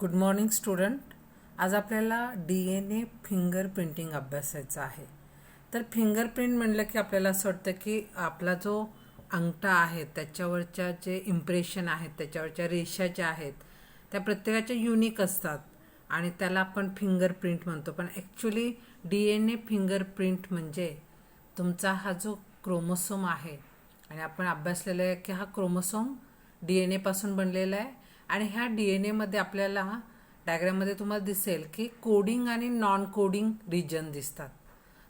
Good morning student. आज आपल्याला DNA fingerprinting अभ्यासायचं आहे. तर फिंगरप्रिंट म्हणलं की आपल्याला असं वाटतं की आपला जो अंगठा आहे त्याच्यावरच्या जे इम्प्रेशन आहेत, त्याच्यावरच्या रेषा ज्या आहेत त्या प्रत्येकाच्या युनिक असतात आणि त्याला आपण फिंगरप्रिंट म्हणतो. पण ॲक्च्युली DNA फिंगरप्रिंट म्हणजे तुमचा हा जो क्रोमोसोम आहे आणि आपण अभ्यासलेलं आहे की हा क्रोमोसोम DNA पासून बनलेला आहे आणि ह्या DNA मध्ये आपल्याला डायग्राममध्ये तुम्हाला दिसेल की कोडिंग आणि नॉन कोडिंग रिजन दिसतात.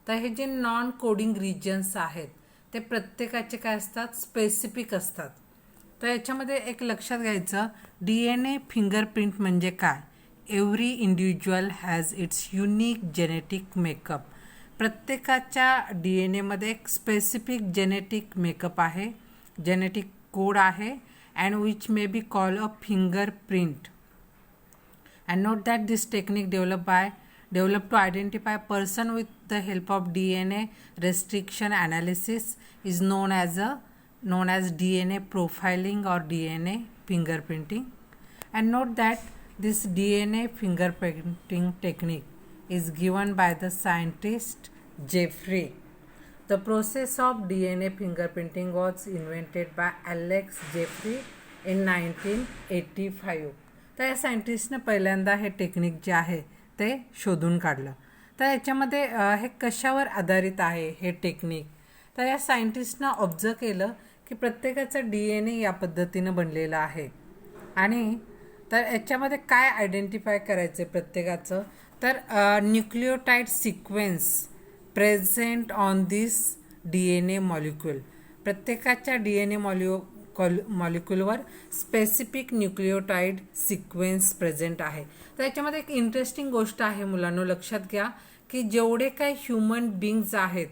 तर हे जे नॉन कोडिंग रिजन्स आहेत ते प्रत्येकाचे काय असतात, स्पेसिफिक असतात. तर याच्यामध्ये एक लक्षात घ्यायचं, DNA फिंगरप्रिंट म्हणजे काय. Every individual has its unique genetic makeup. प्रत्येकाच्या DNA मध्ये एक स्पेसिफिक जेनेटिक मेकअप आहे, जेनेटिक कोड आहे, and which may be called a fingerprint. And note that this technique developed to identify a person with the help of DNA restriction analysis is known as DNA profiling or DNA fingerprinting. And note that this DNA fingerprinting technique is given by the scientist Jeffrey. The process of DNA fingerprinting was invented by Alex Jeffrey in 1985. तर या सायंटिस्टनं पहिल्यांदा हे technique जे आहे ते शोधून काढलं. तर याच्यामध्ये हे कशावर आधारित आहे हे टेक्निक. तर या सायंटिस्टनं ऑब्झर्व केलं की प्रत्येकाचं DNA या पद्धतीनं बनलेलं आहे आणि तर याच्यामध्ये काय आयडेंटिफाय करायचं आहे प्रत्येकाचं, तर nucleotide sequence present on this DNA molecule. प्रत्येकाच्या DNA मॉलिक्यूलवर स्पेसिफिक न्यूक्लियोटाइड सिक्वेन्स प्रेझेंट आहे. तर याच्यामध्ये एक इंटरेस्टिंग गोष्ट आहे मुलांनो, लक्षात घ्या की जेवढे काही ह्युमन बिंग्स आहेत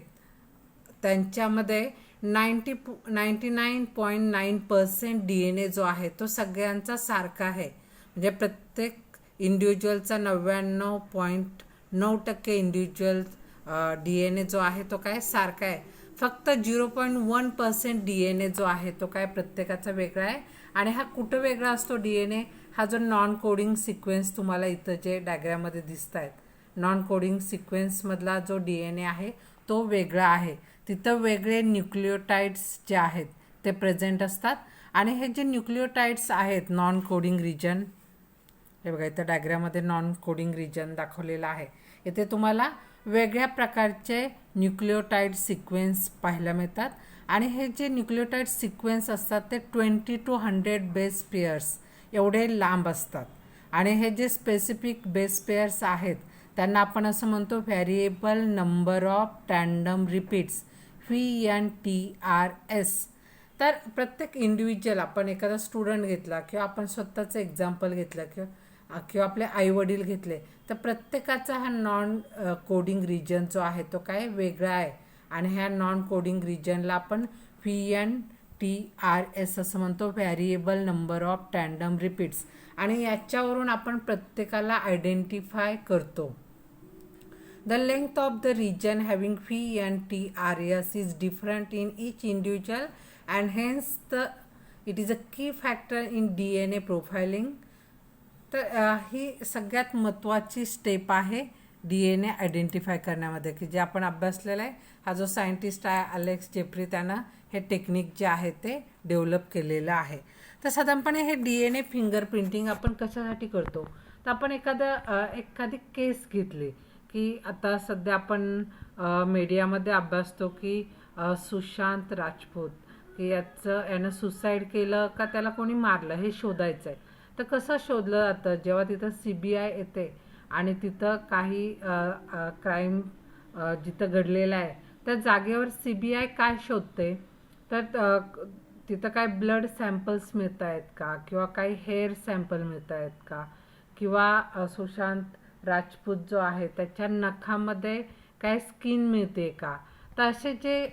त्यांच्यामध्ये 99.9% DNA जो आहे तो सगळ्यांचा सारखा आहे. म्हणजे प्रत्येक इंडिव्हिज्युअलचा 99.9% इंडिव्हिज्युअल DNA जो आहे तो काय सारखा आहे. फक्त 0.1% DNA जो आहे तो काय प्रत्येकाचा वेगळा आहे. आणि हा कुठं वेगळा असतो DNA, हा जो नॉन कोडिंग सिक्वेन्स तुम्हाला इथं जे डायग्राममध्ये दिसत आहेत, नॉन कोडिंग सिक्वेन्समधला जो DNA आहे तो वेगळा आहे. तिथं वेगळे न्यूक्लियोटाइड्स जे आहेत ते प्रेझेंट असतात आणि हे जे न्यूक्लियोटाइड्स आहेत नॉन कोडिंग रिजन, हे बघा इथं डायग्राममध्ये नॉन कोडिंग रिजन दाखवलेला आहे. इथे तुम्हाला वेगळ्या प्रकारचे न्यूक्लियोटाइड सिक्वेन्स पाहायला मिळतात आणि हे जे न्यूक्लियोटाइड सिक्वेन्स असतात ते 20 to 100 बेस पेअर्स एवढे लांब असतात. आणि हे जे स्पेसिफिक बेस पेअर्स आहेत त्यांना आपण असं म्हणतो variable number of tandem repeats, VNTRS. तर प्रत्येक इंडिव्हिज्युअल, आपण एखादा स्टुडंट घेतला किंवा आपण स्वतःचं एक्झाम्पल घेतलं किंवा आपले आईवडील घेतले, तर प्रत्येकाचा हा नॉन कोडिंग रिजन जो आहे तो काय वेगळा आहे आणि ह्या नॉन कोडिंग रिजनला आपण VNTRS असं म्हणतो, variable number of tandem repeats. आणि याच्यावरून आपण प्रत्येकाला आयडेंटिफाय करतो. The length of the region having VNTRS is different in each individual and hence it is a key factor in DNA profiling. तर ही सगळ्यात महत्त्वाची स्टेप आहे DNA आयडेंटिफाय करण्यामध्ये, की जे आपण अभ्यासलेलं आहे. हा जो सायंटिस्ट आहे अलेक्स जेफ्री, त्यानं हे टेक्निक जे आहे ते डेव्हलप केलेलं आहे. तर साधारणपणे हे DNA फिंगरप्रिंटिंग आपण कशासाठी करतो, तर आपण एखादी केस घेतली की आता सध्या आपण मीडियामध्ये अभ्यासतो की सुशांत राजपूत, की यानं सुसाईड केलं का त्याला कोणी मारलं हे शोधायचं आहे. तर कसं शोधलं जातं, जेव्हा तिथं CBI येते आणि तिथं काही क्राईम जिथं घडलेलं आहे त्या जागेवर CBI काय शोधते, तर तिथं काय ब्लड सॅम्पल्स मिळत आहेत का, किंवा काही हेअर सॅम्पल मिळत आहेत का, किंवा सुशांत राजपूत जो आहे त्याच्या नखामध्ये काय स्किन मिळते का. तर असे जे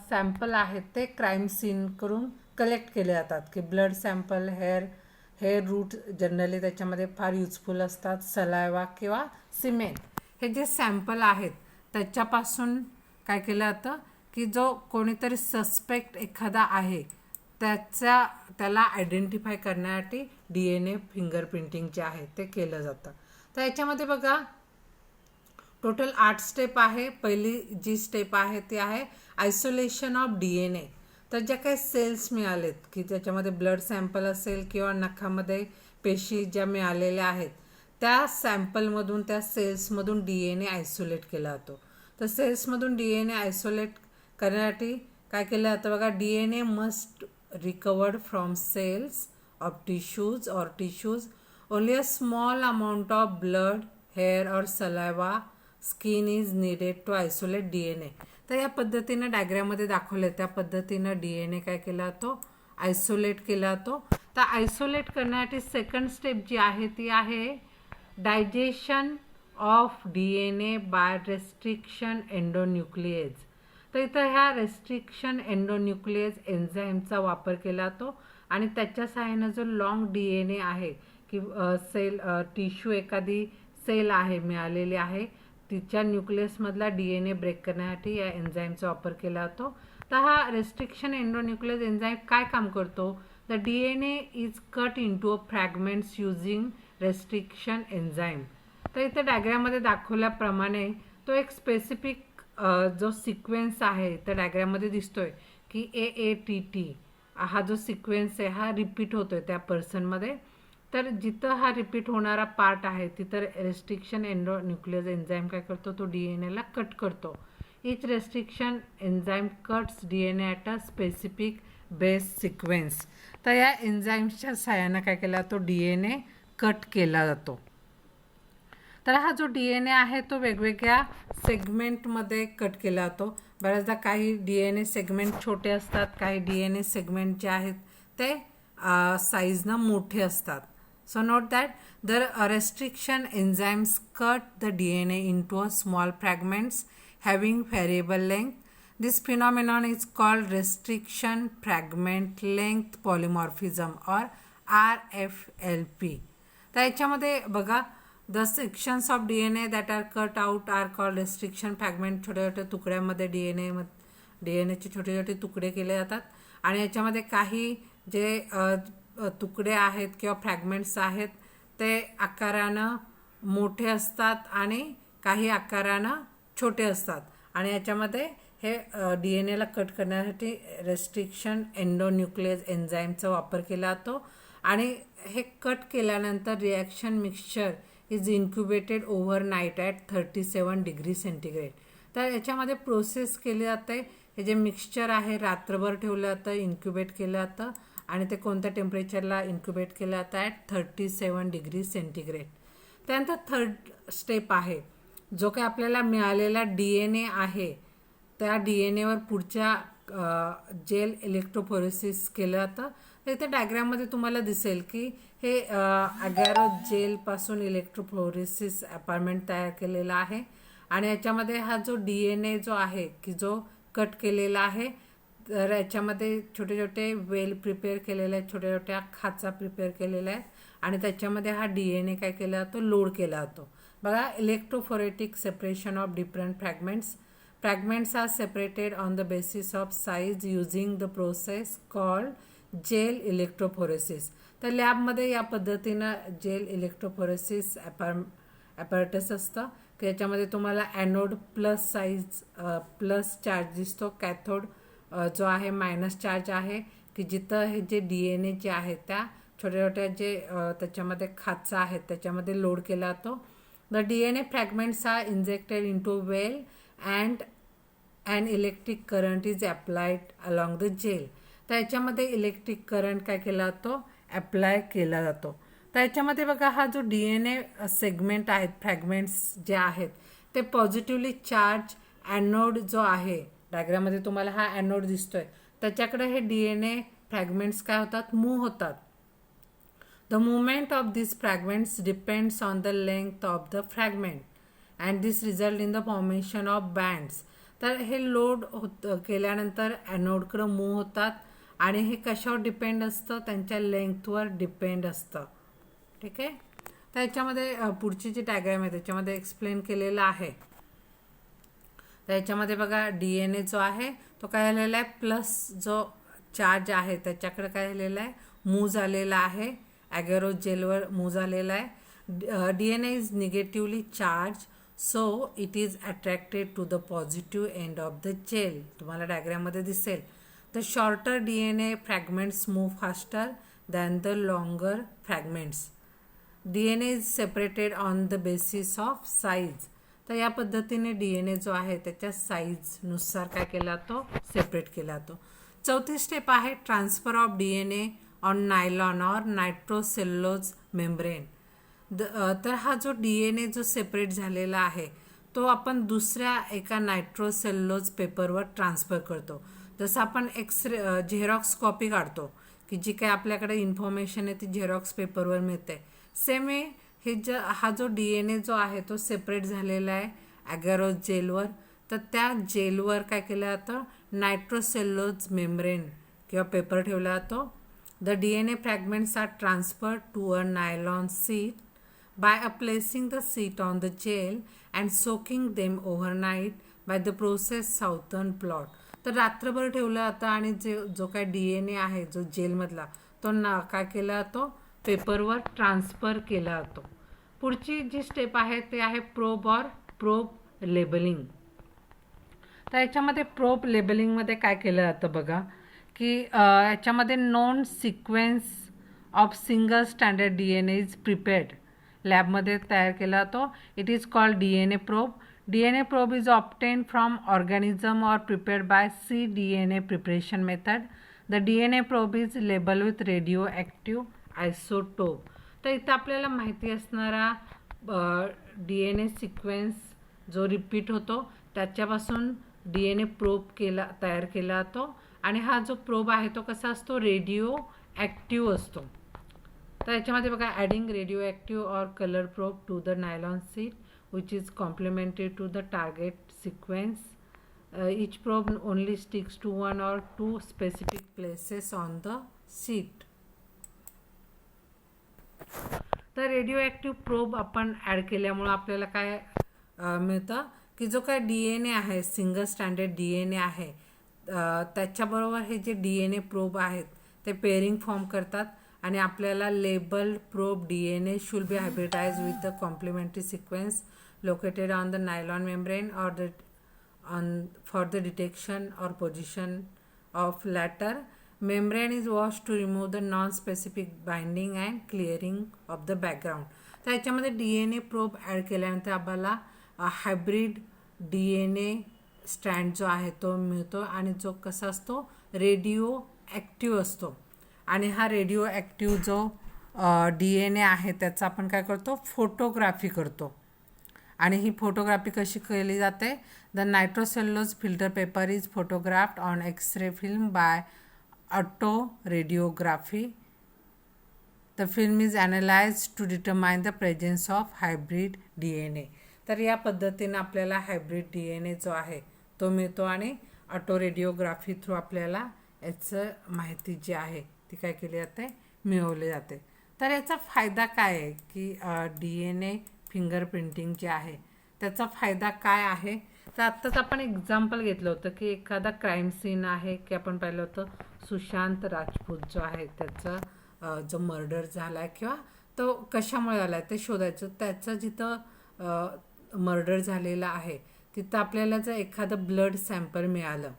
सॅम्पल आहेत ते क्राईम सीन करून कलेक्ट केले जातात, की blood sample, hair root generally त्याच्यामध्ये फार युजफुल असतात, सलायवा किंवा सिमेंट. हे जे सॅम्पल आहेत त्याच्यापासून काय केलं जातं की जो कोणीतरी सस्पेक्ट एखादा आहे त्याला आयडेंटिफाय करण्यासाठी DNA फिंगरप्रिंटिंग जे आहे ते केलं जातं. तर याच्यामध्ये बघा टोटल 8 स्टेप आहे. पहिली जी स्टेप आहे ती आहे आयसोलेशन ऑफ DNA. तर ज्या काही सेल्स मिळालेत की त्याच्यामध्ये ब्लड सॅम्पल असेल किंवा नखामध्ये पेशी ज्या मिळालेल्या आहेत त्या सॅम्पलमधून त्या सेल्समधून DNA आयसोलेट केला जातो. तर सेल्समधून DNA आयसोलेट करण्यासाठी काय केलं जातं बघा, DNA must recovered from cells of tissues only a small amount of blood hair और saliva skin is needed to isolate DNA. तर या पद्धतीनं डायग्राममध्ये दाखवलं त्या पद्धतीनं DNA काय केला जातो, आयसोलेट केला जातो. तर आयसोलेट करण्यासाठी सेकंड स्टेप जी आहे ती आहे digestion of DNA by restriction endonuclease. तर इथं ह्या रेस्ट्रिक्शन एंडोन्यूक्लिएज एन्झाईमचा वापर केला जातो आणि त्याच्या सहाय्यानं जो लॉंग DNA आहे की सेल टिश्यू एखादी सेल आहे मिळालेली आहे तिच्या न्यूक्लियसमधला DNA ब्रेक करण्यासाठी या एन्झाईमचा वापर केला जातो. तर हा रेस्ट्रिक्शन एंडोन्यूक्लियस एन्झाईम काय काम करतो, the DNA is cut into a fragments using restriction enzyme. तर इथं डायग्राममध्ये दाखवल्याप्रमाणे तो एक स्पेसिफिक जो सिक्वेन्स आहे तर डायग्राममध्ये दिसतोय की AATT हा जो सिक्वेन्स आहे हा रिपीट होतोय त्या पर्सनमध्ये. तर जिथं हा रिपीट होणारा पार्ट आहे तिथं रेस्ट्रिक्शन एंडोन्यूक्लियस एन्झाईम काय करतो, तो DNAला कट करतो. Each restriction enzyme cuts DNA at a specific base sequence. तर या एन्झाईम्सच्या सहाय्यानं काय केला जातो, DNA कट केला जातो. तर हा जो DNA आहे तो वेगवेगळ्या सेगमेंटमध्ये कट केला जातो. बऱ्याचदा काही DNA सेगमेंट छोटे असतात, काही DNA सेगमेंट जे आहेत ते साईजनं मोठे असतात. So note that the restriction enzymes cut the DNA into a small fragments having variable length. This phenomenon is called restriction fragment length polymorphism or RFLP. तर याच्यामध्ये बघा the sections of DNA that are cut out are called restriction fragment. छोट्या छोट्या तुकड्यामध्ये DNAचे छोटे छोटे तुकडे केले जातात आणि याच्यामध्ये काही जे तुकडे आहेत किंवा फ्रॅगमेंट्स आहेत ते आकारानं मोठे असतात आणि काही आकारानं छोटे असतात आणि याच्यामध्ये हे DNAला कट करण्यासाठी रेस्ट्रिक्शन एंडोन्यूक्लियस एन्झाईमचा वापर केला जातो आणि हे कट केल्यानंतर reaction mixture is incubated overnight at 37 degree centigrade. तर याच्यामध्ये प्रोसेस केली जाते. हे जे मिक्सचर आहे रात्रभर ठेवलं जातं, इन्क्युबेट केलं जातं आणि ते कोणत्या टेम्परेचरला इन्क्युबेट केलं जातं, ॲट 37 डिग्री सेंटीग्रेड. त्यानंतर थर्ड स्टेप आहे जो काही आपल्याला मिळालेला DNA आहे त्या DNAवर पुढच्या जेल इलेक्ट्रोफोरेसिस केलं जातं. तर इथे डायग्राममध्ये तुम्हाला दिसेल की हे अगॅरो जेलपासून इलेक्ट्रोफोरेसिस अपार्टमेंट तयार केलेलं आहे आणि याच्यामध्ये हा जो DNA जो आहे की जो कट केलेला आहे तर याच्यामध्ये छोटे छोटे वेल प्रिपेअर केलेले आहेत, छोट्या छोट्या खाचा प्रिपेअर केलेल्या आहेत आणि त्याच्यामध्ये हा DNA काय केला जातो, लोड केला जातो. बघा electrophoretic separation of different fragments are separated on the basis of size using the process called gel electrophoresis. तर लॅबमध्ये या पद्धतीनं जेल इलेक्ट्रोफोरेसिस ॲपॅरेटस असतं की याच्यामध्ये तुम्हाला anode plus size plus charge दिसतो, कॅथोड जो आहे मायनस चार्ज आहे की जिथं हे जे DNA जे आहेत त्या छोट्या छोट्या जे त्याच्यामध्ये खाचा आहेत त्याच्यामध्ये लोड केला जातो. The DNA fragments are injected into well and and electric current is applied along the gel. तर याच्यामध्ये इलेक्ट्रिक करंट काय केला जातो, अप्लाय केला जातो. तर याच्यामध्ये बघा हा जो DNA सेगमेंट आहेत फ्रॅगमेंट्स जे आहेत ते पॉझिटिव्हली चार्ज ॲनोड जो आहे डायग्राममध्ये तुम्हाला हा ॲनोड दिसतोय त्याच्याकडे हे DNA फ्रॅगमेंट्स काय होतात, मूव्ह होतात. The movement of this fragments depends on the length of the fragment and this result in the formation of bands. तर हे लोड केल्यानंतर ॲनोडकडं मूव्ह होतात आणि हे कशावर डिपेंड असतं, त्यांच्या लेंथवर डिपेंड असतं. ठीक आहे. तर याच्यामध्ये पुढची जी डायग्राम आहे त्याच्यामध्ये एक्सप्लेन केलेलं आहे. तर याच्यामध्ये बघा DNA जो आहे तो काय झालेला आहे, प्लस जो चार्ज आहे त्याच्याकडे काय झालेलं आहे, मूव्ह झालेला आहे, ॲगॅरोस जेलवर मूव्ह झालेला आहे. DNA is negatively charge, so it is attracted to the positive end of the gel. तुम्हाला डायग्राममध्ये दिसेल. The shorter DNA fragments move faster than the longer fragments. DNA is separated on the basis of size. तर या पद्धतीने DNA जो आहे त्याच्या साईजनुसार काय केला तो सेपरेट केला तो. चौथी स्टेप आहे transfer of DNA on nylon or nitrocellulose membrane. तर हा जो DNA जो सेपरेट झालेला आहे तो आपण दुसऱ्या एका नायट्रोसेल्युलोज पेपरवर ट्रान्सफर करतो. जसं आपण झेरॉक्स कॉपी काढतो की जी काय आपल्याकडे इन्फॉर्मेशन आहे ती झेरॉक्स पेपरवर मिळते. सेम वे हा जो DNA जो आहे तो सेपरेट झालेला आहे ॲगॅरोस जेलवर. तर त्या जेलवर काय केलं जातं, नायट्रोसेल्युलोज मेम्ब्रेन किंवा पेपर ठेवला जातो. The DNA fragments are transferred to a nylon sheet by placing the sheet on the gel and soaking them overnight by the process Southern blot. तर रात्रभर ठेवलं जातं आणि जो काय DNA आहे जो जेलमधला तो काय केला जातो, पेपरवर ट्रान्सफर केला जातो. पुढची जी स्टेप आहे ते आहे प्रोब ऑर प्रोब लेबलिंग. तर याच्यामध्ये प्रोब लेबलिंगमध्ये काय केलं जातं बघा की याच्यामध्ये non sequence of single standard DNA is prepared. लॅबमध्ये तयार केला जातो. It is called DNA probe. DNA probe is obtained from organism or prepared by cDNA preparation method. The DNA probe is labeled with radioactive isotope. तर इथं आपल्याला माहिती असणारा DNA sequence जो रिपीट होतो त्याच्यापासून DNA प्रोब तयार केला जातो. आणि हा जो प्रोब आहे तो कसा असतो, रेडिओ ॲक्टिव्ह असतो. तर याच्यामध्ये बघा adding radioactive or colour probe to the nylon sheet which is complementary to the target sequence. Each probe only sticks to one or two specific places on the sheet. तर radio probe आपण add केल्यामुळं आपल्याला काय मिळतं की जो काय DNA आहे सिंगल स्टँडर्ड DNA आहे त्याच्याबरोबर हे जे DNA प्रोब आहेत ते पेअरिंग फॉर्म करतात आणि आपल्याला labelled probe DNA should be hybridized with the complementary sequence located on the nylon membrane or for the detection or position of latter. Membrane is washed to remove the non-specific binding and clearing of the background. तर याच्यामध्ये DNA probe add केल्यानंतर आपल्याला hybrid DNA strand जो आहे तो मिळतो आणि जो कसा असतो, रेडिओ ॲक्टिव्ह असतो. आणि हा रेडिओ ॲक्टिव्ह जो DNA आहे त्याचा आपण काय करतो, फोटोग्राफी करतो. आणि ही फोटोग्राफी कशी केली जाते, the nitrocellulose filter paper is photographed on X-ray film by autoradiography. The film is analyse to determine the presence of hybrid DNA. तर या पद्धतीनं आपल्याला हायब्रिड DNA जो आहे तो मिळतो आणि ऑटो रेडिओग्राफी थ्रू आपल्याला याचं माहिती जी आहे ती काय केली जाते, मिळवली जाते. तर याचा फायदा काय आहे की DNA फिंगरप्रिंटिंग जे आहे त्याचा फायदा काय आहे. तर आत्ताच आपण एक्झाम्पल घेतलं होतं की एखादा क्राईम सीन आहे की आपण पाहिलं होतं सुशांत राजपूत जो आहे त्याचा जो मर्डर झाला आहे किंवा तो कशामुळे झाला आहे ते शोधायचं. त्याचं जिथं मर्डर झालेला आहे तिथं आपल्याला जर एखादं ब्लड सॅम्पल मिळालं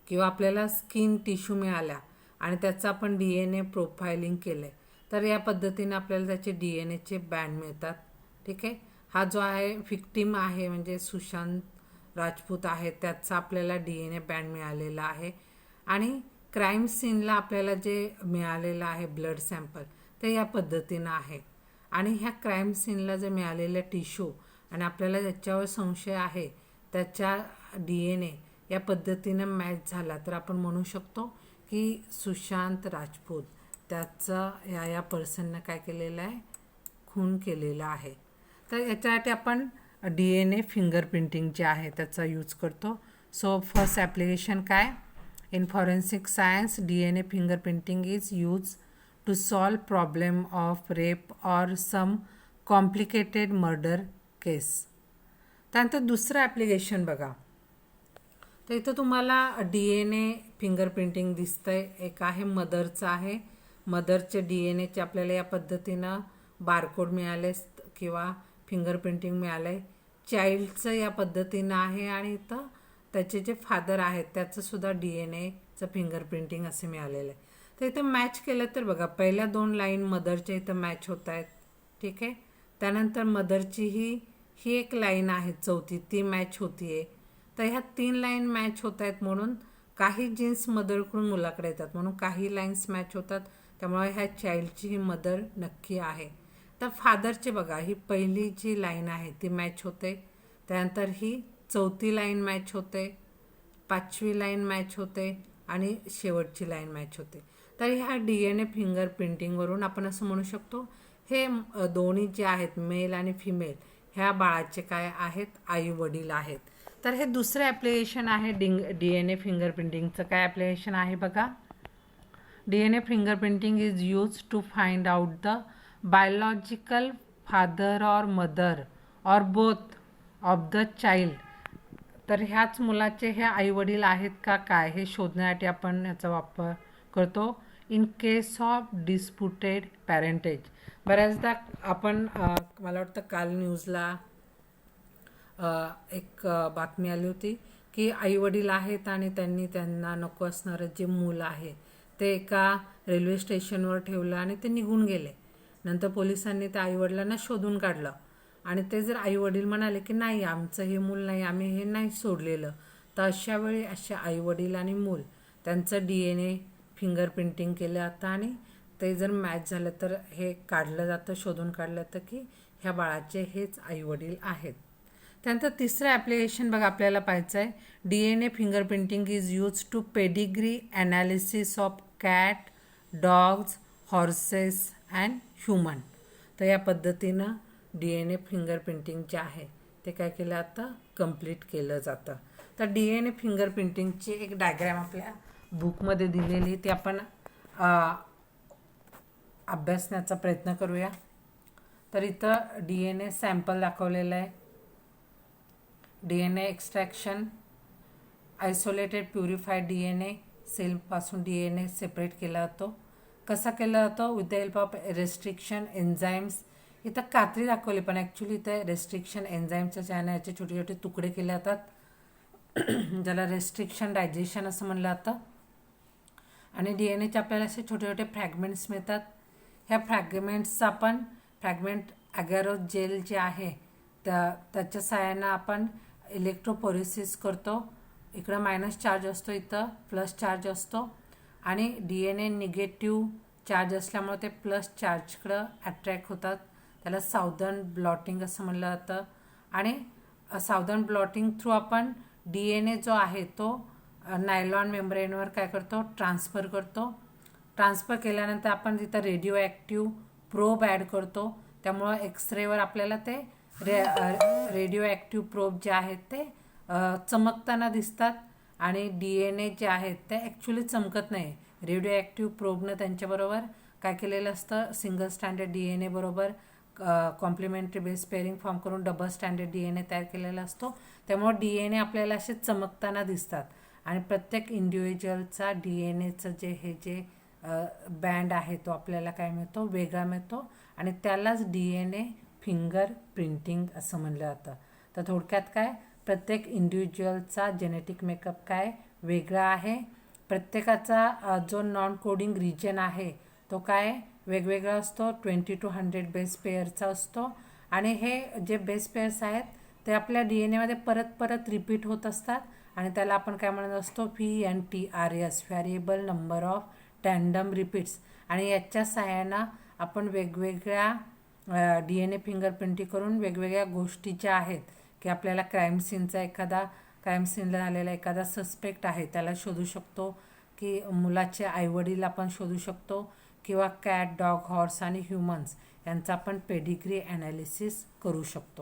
किंवा आपल्याला स्किन टिश्यू मिळाल्या आणि त्याचं आपण DNA प्रोफायलिंग केलं आहे तर या पद्धतीने आपल्याला त्याचे DNAचे बँड मिळतात. ठीक आहे. हा जो आहे व्हिक्टिम आहे म्हणजे सुशांत राजपूत आहे त्याचा आपल्याला DNA बँड मिळालेला आहे आणि क्राईम सीनला आपल्याला जे मिळालेलं आहे ब्लड सॅम्पल ते या पद्धतीनं आहे. आणि ह्या क्राईम सीनला जे मिळालेलं टिश्यू आणि आपल्याला ज्याच्यावर संशय आहे त्याच्या DNA या पद्धतीनं मॅच झाला तर आपण म्हणू शकतो की सुशांत राजपूत त्याचा या पर्सननं काय केलेलं आहे, खून केलेला आहे. तर याच्यासाठी आपण DNA फिंगरप्रिंटिंग जे आहे त्याचा यूज करतो. सो फर्स्ट ॲप्लिकेशन काय, in forensic science DNA fingerprinting is use to solve problem of rape or some complicated murder case. त्यानंतर दुसरं ॲप्लिकेशन बघा. तर इथं तुम्हाला DNA फिंगरप्रिंटिंग दिसतंय. एक आहे मदरचं आहे. मदरचे DNAचे आपल्याला या पद्धतीनं बारकोड मिळाले किंवा फिंगरप्रिंटिंग मिळाले. चाइल्डचं या पद्धतीनं आहे आणि इथं त्याचे जे फादर आहेत त्याचं सुद्धा DNAचं फिंगरप्रिंटिंग असे मिळालेलं आहे. तर इथं मॅच केलं तर बघा, पहिल्या 2 लाईन मदरच्या इथं मॅच होत आहेत. ठीक आहे. त्यानंतर मदरची ही एक लाईन आहे चौथी, ती मॅच होती आहे. तर ह्या 3 लाईन मॅच होत आहेत म्हणून काही जीन्स मदरकडून मुलाकडे येतात, म्हणून काही लाईन्स मॅच होतात. त्यामुळे ह्या चाइल्डची ही मदर नक्की आहे. तर फादरचे बघा, ही पहिली जी लाईन आहे ती मॅच होते. त्यानंतर ही चौथी लाईन मॅच होते, 5वी लाईन मॅच होते आणि शेवटची लाईन मॅच होते. तर ह्या DNA फिंगरप्रिंटिंगवरून आपण असं म्हणू शकतो हे दोन्ही जे आहेत मेल आणि फिमेल ह्या बाळाचे काय आहेत, आई वडील आहेत. तर हे दुसरं ॲप्लिकेशन आहे DNA फिंगरप्रिंटिंगचं. काय ॲप्लिकेशन आहे बघा. DNA fingerprinting is use to find out the biological father or mother or both of the child. तर ह्याच मुलाचे हे आईवडील आहेत का काय हे शोधण्यासाठी आपण ह्याचा वापर करतो. In case of disputed parentage. बऱ्याचदा आपण मला वाटतं काल न्यूजला एक बातमी आली होती की आईवडील आहेत आणि त्यांना नको असणारं जे मूल आहे ते एका रेल्वे स्टेशनवर ठेवलं आणि ते निघून गेले. नंतर पोलिसांनी त्या आईवडिलांना शोधून काढलं आणि ते जर आईवडील म्हणाले की नाही, आमचं हे मूल नाही, आम्ही हे नाही सोडलेलं, तर अशा वेळी अशा आईवडील आणि मूल त्यांचं DNA फिंगरप्रिंटिंग केलं जातं आणि ते जर मॅच झालं तर हे काढलं जातं, शोधून काढलं जातं की ह्या बाळाचे हेच आईवडील आहेत. त्यानंतर तिसरं ॲप्लिकेशन बघा आपल्याला पाहायचं आहे. DNA fingerprinting is use to pedigree analysis of cat, dogs, horses and human. तर या पद्धतीनं DNA फिंगरप्रिंटिंग जे आहे ते काय केलं जातं, कंप्लीट केलं जातं. तर DNA फिंगरप्रिंटिंगची एक डायग्रॅम आपल्या बुकमध्ये दिलेली, ती आपण अभ्यासण्याचा प्रयत्न करूया. तर इथं DNA सॅम्पल दाखवलेलं आहे. DNA extraction, isolated purified DNA, सेलपासून DNA सेपरेट केला जातो. कसा केला जातो, with the help of restriction enzymes. इथं कात्री दाखवली पण ॲक्च्युली इथं रेस्ट्रिक्शन एन्झाईमच्या याचे छोटे छोटे तुकडे केले जातात ज्याला रेस्ट्रिक्शन डायजेशन असं म्हणलं जातं. आणि DNAचे आपल्याला असे छोटे छोटे फ्रॅगमेंट्स मिळतात. ह्या फ्रॅगमेंट्सचा आपण फ्रॅगमेंट ॲगॅरोस जेल जे आहे त्याच्या सहाय्यानं आपण इलेक्ट्रोपोरेसिस करतो. इकडं मायनस चार्ज असतो, इथं प्लस चार्ज असतो आणि DNA निगेटिव्ह चार्ज असल्यामुळे ते प्लस चार्जकडं अट्रॅक्ट होतात. त्याला साऊदर्न ब्लॉटिंग असं म्हणलं जातं. आणि साऊदर्न ब्लॉटिंग थ्रू आपण DNA जो आहे तो नायलॉन मेम्ब्रेनवर काय करतो, ट्रान्सफर करतो. ट्रान्सफर केल्यानंतर आपण तिथं रेडिओ ॲक्टिव्ह प्रोब ॲड करतो. त्यामुळं एक्सरेवर आपल्याला ते रेडिओ ॲक्टिव्ह प्रोब जे आहेत ते चमकताना दिसतात आणि DNA जे आहेत ते ॲक्च्युली चमकत नाही. रेडिओ ॲक्टिव्ह प्रोबनं त्यांच्याबरोबर काय केलेलं असतं, सिंगल स्टँडर्ड DNA बरोबर कॉम्प्लिमेंटरी बेस पेअरिंग फॉर्म करून डबल स्टँडर्ड DNA तयार केलेला असतो. त्यामुळे DNA आपल्याला असे चमकताना दिसतात आणि प्रत्येक इंडिव्हिज्युअलचा DNAचं जे बँड आहे तो आपल्याला काय मिळतो, वेगळा मिळतो आणि त्यालाच DNA फिंगर प्रिंटिंग असं म्हणलं जातं. तर थोडक्यात काय, प्रत्येक इंडिव्हिज्युअलचा जेनेटिक मेकअप काय वेगळा आहे. प्रत्येकाचा जो नॉन कोडिंग रिजन आहे तो काय वेगवेगळा असतो. 20 to 100 बेस पेअरचा असतो आणि हे जे बेस पेअर्स आहेत ते आपल्या DNAमध्ये परत परत रिपीट होत असतात आणि त्याला आपण काय म्हणत असतो, VNTRS, variable number of tandem repeats. आणि याच्या सहाय्यानं आपण वेगवेगळ्या DNA फिंगरप्रिंटिंग करून वेगवेगळ्या गोष्टी ज्या आहेत की आपल्याला क्राईम सीनला झालेला एखादा सस्पेक्ट आहे त्याला शोधू शकतो, की मुलाचे आईवडील आपण शोधू शकतो किंवा कॅट, डॉग, हॉर्स आणि ह्युमन्स यांचा आपण पेडिग्री ॲनालिसिस करू शकतो.